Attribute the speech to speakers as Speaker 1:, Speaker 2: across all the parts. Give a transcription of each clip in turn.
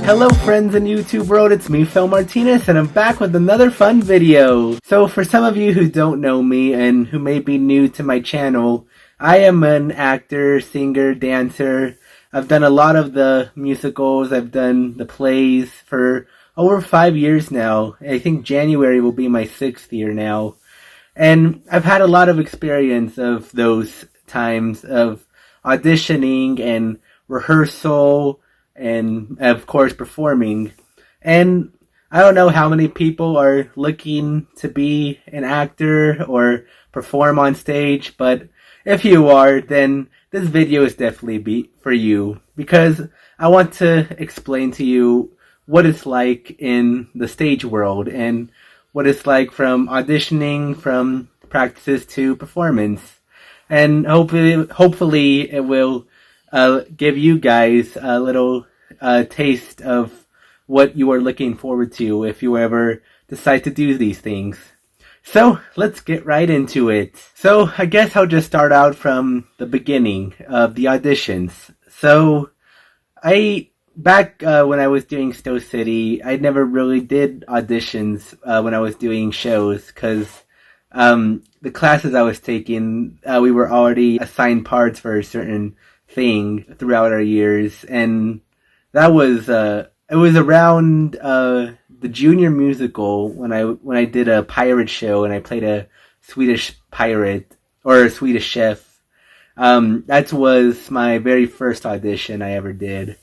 Speaker 1: Hello friends in YouTube world, it's me, Phil Martinez, and I'm back with another fun video. So for some of you who don't know me and who may be new to my channel, I am an actor, singer, dancer. I've done a lot of the musicals, I've done the plays for over 5 years now. I think January will be my 6th year now. And I've had a lot of experience of those times of auditioning and rehearsal, and of course performing. And I don't know how many people are looking to be an actor or perform on stage, but if you are, then this video is definitely for you, because I want to explain to you what it's like in the stage world and what it's like from auditioning, from practices to performance. And hopefully it will give you guys a little taste of what you are looking forward to if you ever decide to do these things. So let's get right into it. So I guess I'll just start out from the beginning of the auditions. So back when I was doing Stowe City, I never really did auditions when I was doing shows, because the classes I was taking, we were already assigned parts for a certain thing throughout our years, and that was it was around the junior musical when I did a pirate show and I played a Swedish pirate or a Swedish chef. That was my very first audition I ever did.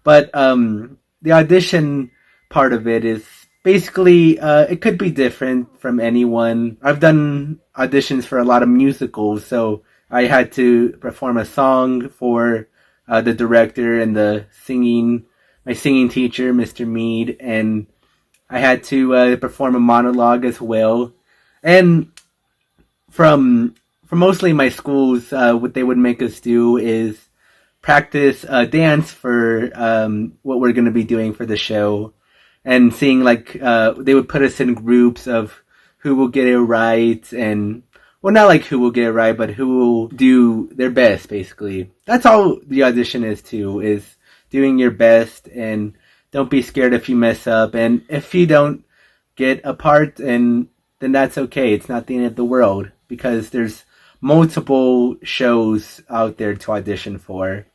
Speaker 1: But the audition part of it is basically it could be different from anyone. I've done auditions for a lot of musicals, so I had to perform a song for the director and my singing teacher, Mr. Mead, and I had to perform a monologue as well. And from mostly my schools, what they would make us do is practice dance for what we're going to be doing for the show, and seeing they would put us in groups of who will get it right, and well, not like who will get it right, but who will do their best, basically. That's all the audition is too, is doing your best, and don't be scared if you mess up. And if you don't get a part, then that's okay. It's not the end of the world, because there's multiple shows out there to audition for.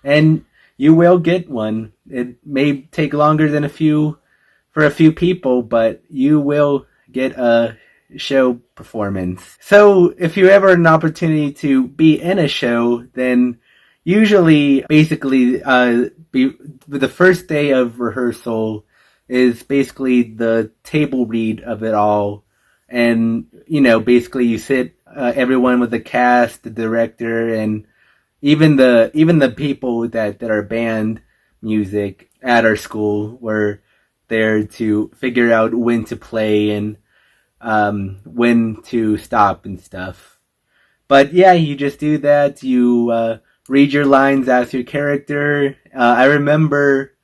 Speaker 1: And you will get one. It may take longer than for a few people, but you will get a show performance. So if you ever have an opportunity to be in a show, then usually basically the first day of rehearsal is basically the table read of it all. And basically you sit everyone with the cast, the director, and even the people that are band music at our school were there to figure out when to play and when to stop and stuff. But yeah, you just do that. You read your lines as your character. I remember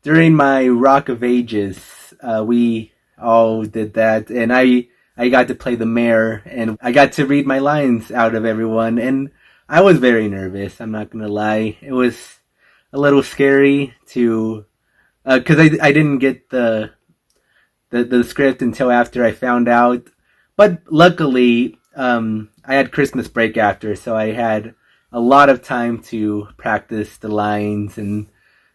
Speaker 1: during my Rock of Ages, we all did that, and I got to play the mayor, and I got to read my lines out of everyone, and I was very nervous, I'm not gonna lie. It was a little scary to, cause I didn't get the script until after I found out. But luckily, I had Christmas break after, so I had a lot of time to practice the lines and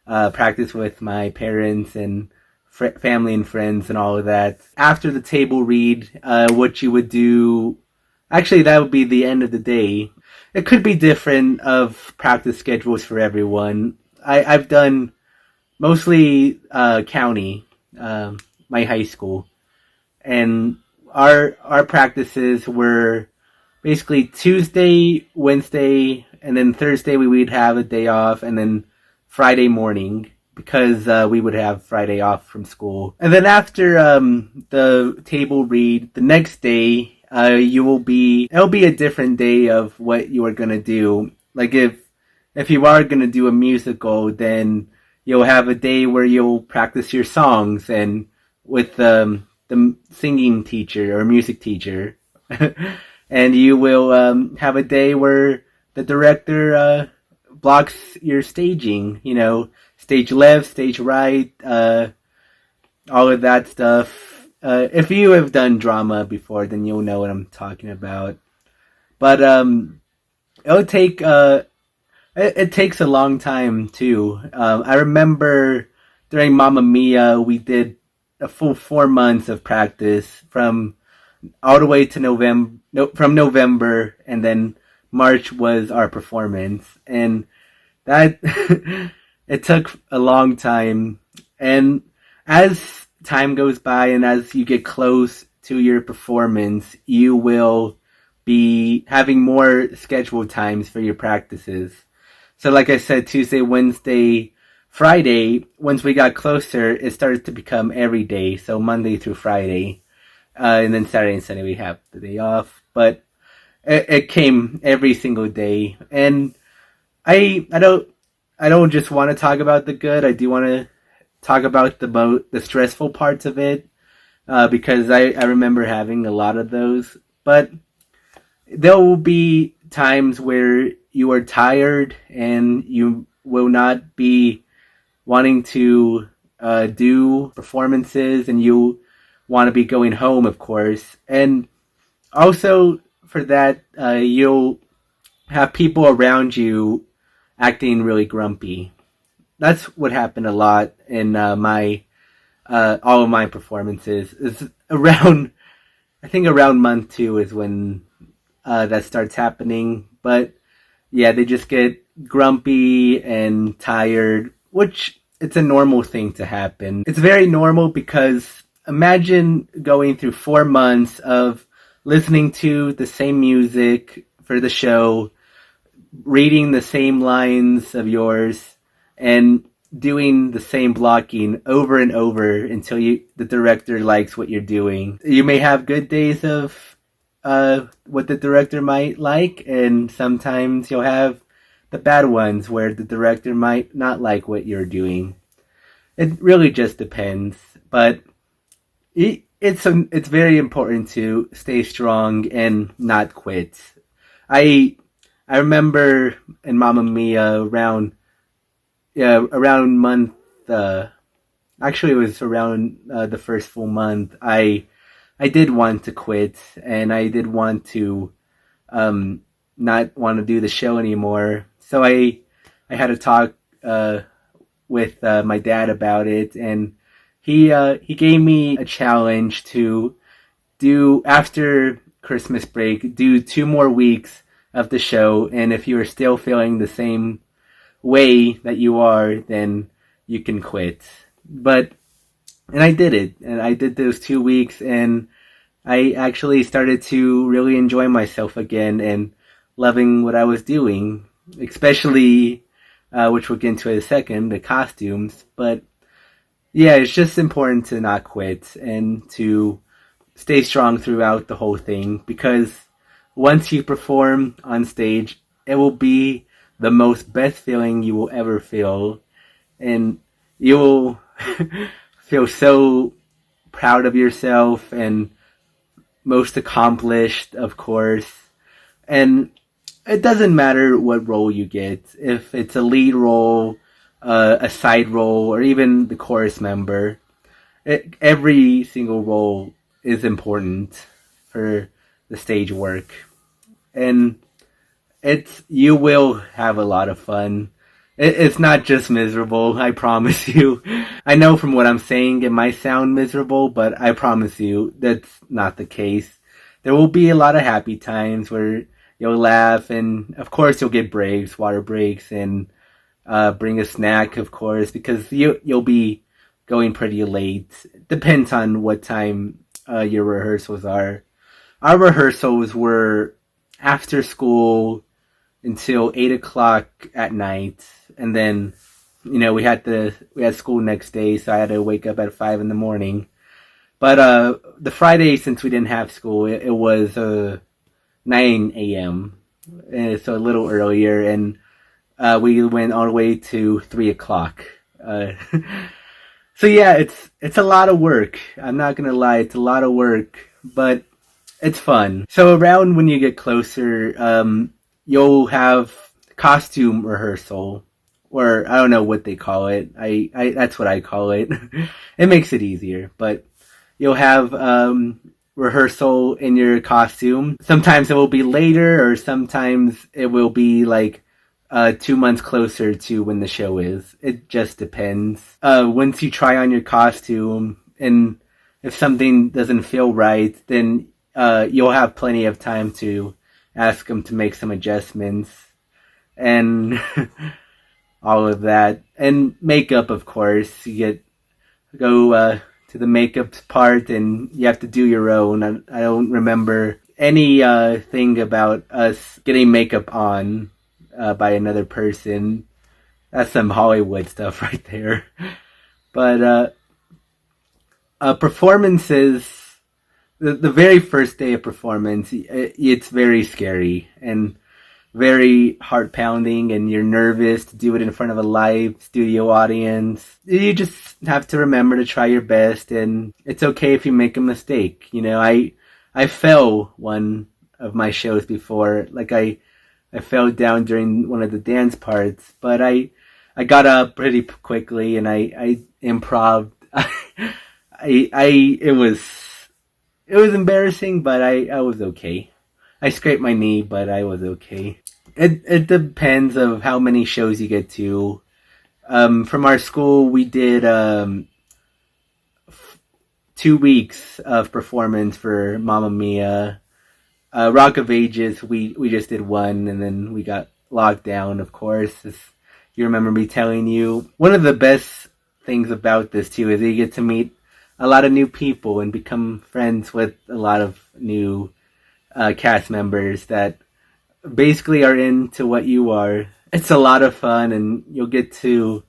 Speaker 1: practice with my parents and family and friends and all of that. After the table read, what you would do, actually that would be the end of the day. It could be different of practice schedules for everyone. I've done mostly county, my high school, and our practices were basically Tuesday, Wednesday, and then Thursday we would have a day off, and then Friday morning, because we would have Friday off from school. And then after the table read, the next day it'll be a different day of what you are gonna do. Like if you are gonna do a musical, then you'll have a day where you'll practice your songs and with the singing teacher or music teacher. and you will have a day where the director blocks your staging. You know, stage left, stage right, all of that stuff. If you have done drama before, then you'll know what I'm talking about. But it'll take it takes a long time too. I remember during Mamma Mia, we did a full 4 months of practice from all the way to November. No, from November, and then March was our performance, and that it took a long time. And as time goes by, and as you get close to your performance, you will be having more scheduled times for your practices. So like I said, Tuesday, Wednesday, Friday, once we got closer, it started to become every day. So Monday through Friday. And then Saturday and Sunday we have the day off. But it came every single day. And I don't just want to talk about the good. I do want to talk about the stressful parts of it. Because I remember having a lot of those. But there will be times where you are tired and you will not be wanting to do performances, and you want to be going home, of course. And also for that, you'll have people around you acting really grumpy. That's what happened a lot in my all of my performances. It's around, I think around month 2 is when that starts happening. But yeah, they just get grumpy and tired, which it's a normal thing to happen. It's very normal because imagine going through 4 months of listening to the same music for the show, reading the same lines of yours, and doing the same blocking over and over until the director likes what you're doing. You may have good days of what the director might like, and sometimes you'll have the bad ones where the director might not like what you're doing. It really just depends, but it's very important to stay strong and not quit. I remember in Mamma Mia around month actually it was around the first full month. I did want to quit, and I did want to not want to do the show anymore. So I had a talk with my dad about it, and he gave me a challenge to do, after Christmas break, do 2 more weeks of the show, and if you are still feeling the same way that you are, then you can quit. And I did it, and I did those 2 weeks, and I actually started to really enjoy myself again and loving what I was doing, especially, which we'll get into in a second, the costumes. But yeah, it's just important to not quit and to stay strong throughout the whole thing, because once you perform on stage, it will be the most best feeling you will ever feel, and you will feel so proud of yourself and most accomplished, of course. And it doesn't matter what role you get, if it's a lead role, a side role, or even the chorus member. Every single role is important for the stage work, and you will have a lot of fun. It's not just miserable, I promise you. I know from what I'm saying it might sound miserable, but I promise you that's not the case. There will be a lot of happy times where you'll laugh, and of course you'll get breaks, water breaks, and bring a snack, of course, because you'll be going pretty late. Depends on what time your rehearsals are. Our rehearsals were after school until 8 o'clock at night, and then we had school next day, so I had to wake up at 5 in the morning. But the Friday, since we didn't have school, it was 9 a.m. So a little earlier, and we went all the way to 3 o'clock. So yeah, it's a lot of work. I'm not gonna lie, it's a lot of work, but it's fun. So around when you get closer, you'll have costume rehearsal, or I don't know what they call it. I that's what I call it. It makes it easier, but you'll have rehearsal in your costume. Sometimes it will be later, or sometimes it will be like 2 months closer to when the show is. It just depends. Once you try on your costume, and if something doesn't feel right, then you'll have plenty of time to ask them to make some adjustments and all of that. And makeup, of course. You go to the makeup part, and you have to do your own. I don't remember any thing about us getting makeup on by another person. That's some Hollywood stuff right there. But performances, the very first day of performance, it's very scary and very heart-pounding, and you're nervous to do it in front of a live studio audience. You just have to remember to try your best, and it's okay if you make a mistake. You know, I fell one of my shows before. Like I fell down during one of the dance parts, but I got up pretty quickly, and I improv'd. It was embarrassing, but I was okay. I scraped my knee, but I was okay. It depends of how many shows you get to. From our school, we did 2 weeks of performance for Mamma Mia. Rock of Ages, we just did one, and then we got locked down, of course, as you remember me telling you. One of the best things about this, too, is you get to meet a lot of new people and become friends with a lot of new cast members that basically are into what you are. It's a lot of fun, and you'll get to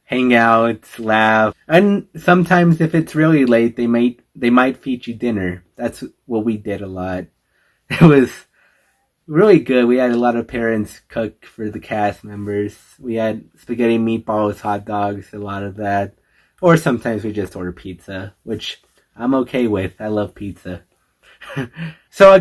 Speaker 1: hang out, laugh, and sometimes if it's really late, they might feed you dinner. That's what we did a lot. It was really good. We had a lot of parents cook for the cast members. We had spaghetti, meatballs, hot dogs, a lot of that. Or sometimes we just order pizza, which I'm okay with. I love pizza. So I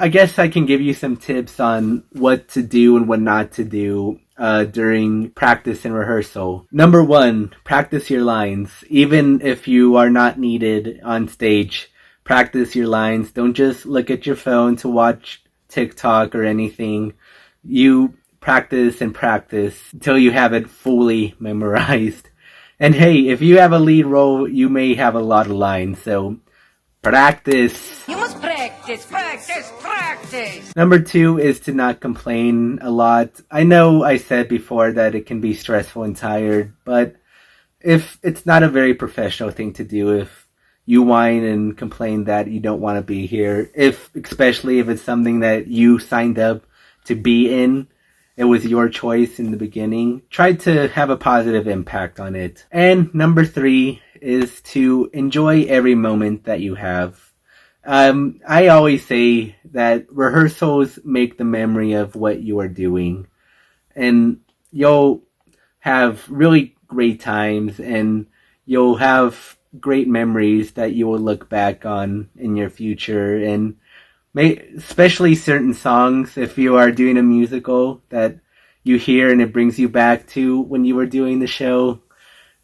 Speaker 1: guess I can give you some tips on what to do and what not to do during practice and rehearsal. Number 1, practice your lines. Even if you are not needed on stage, practice your lines. Don't just look at your phone to watch TikTok or anything. You practice and practice until you have it fully memorized. And hey, if you have a lead role, you may have a lot of lines, so practice.
Speaker 2: You must practice, practice, practice.
Speaker 1: Number 2 is to not complain a lot. I know I said before that it can be stressful and tired, but if it's not a very professional thing to do, if you whine and complain that you don't want to be here, especially if it's something that you signed up to be in, it was your choice in the beginning, try to have a positive impact on it. And number 3 is to enjoy every moment that you have. I always say that rehearsals make the memory of what you are doing, and you'll have really great times, and you'll have great memories that you will look back on in your future. And especially certain songs, if you are doing a musical that you hear and it brings you back to when you were doing the show,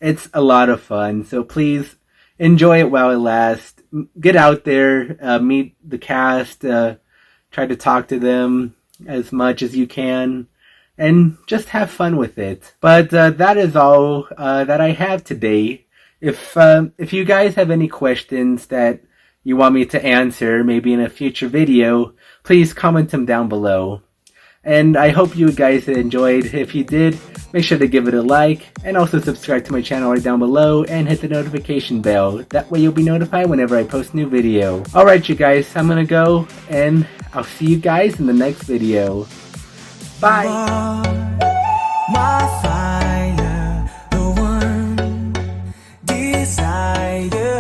Speaker 1: it's a lot of fun. So please enjoy it while it lasts. Get out there, meet the cast, try to talk to them as much as you can, and just have fun with it. But that is all that I have today. If you guys have any questions that you want me to answer, maybe in a future video, please comment them down below. And I hope you guys enjoyed. If you did, make sure to give it a like, and also subscribe to my channel right down below, and hit the notification bell. That way you'll be notified whenever I post a new video. Alright you guys, I'm gonna go, and I'll see you guys in the next video. Bye!
Speaker 3: My fire, the one decided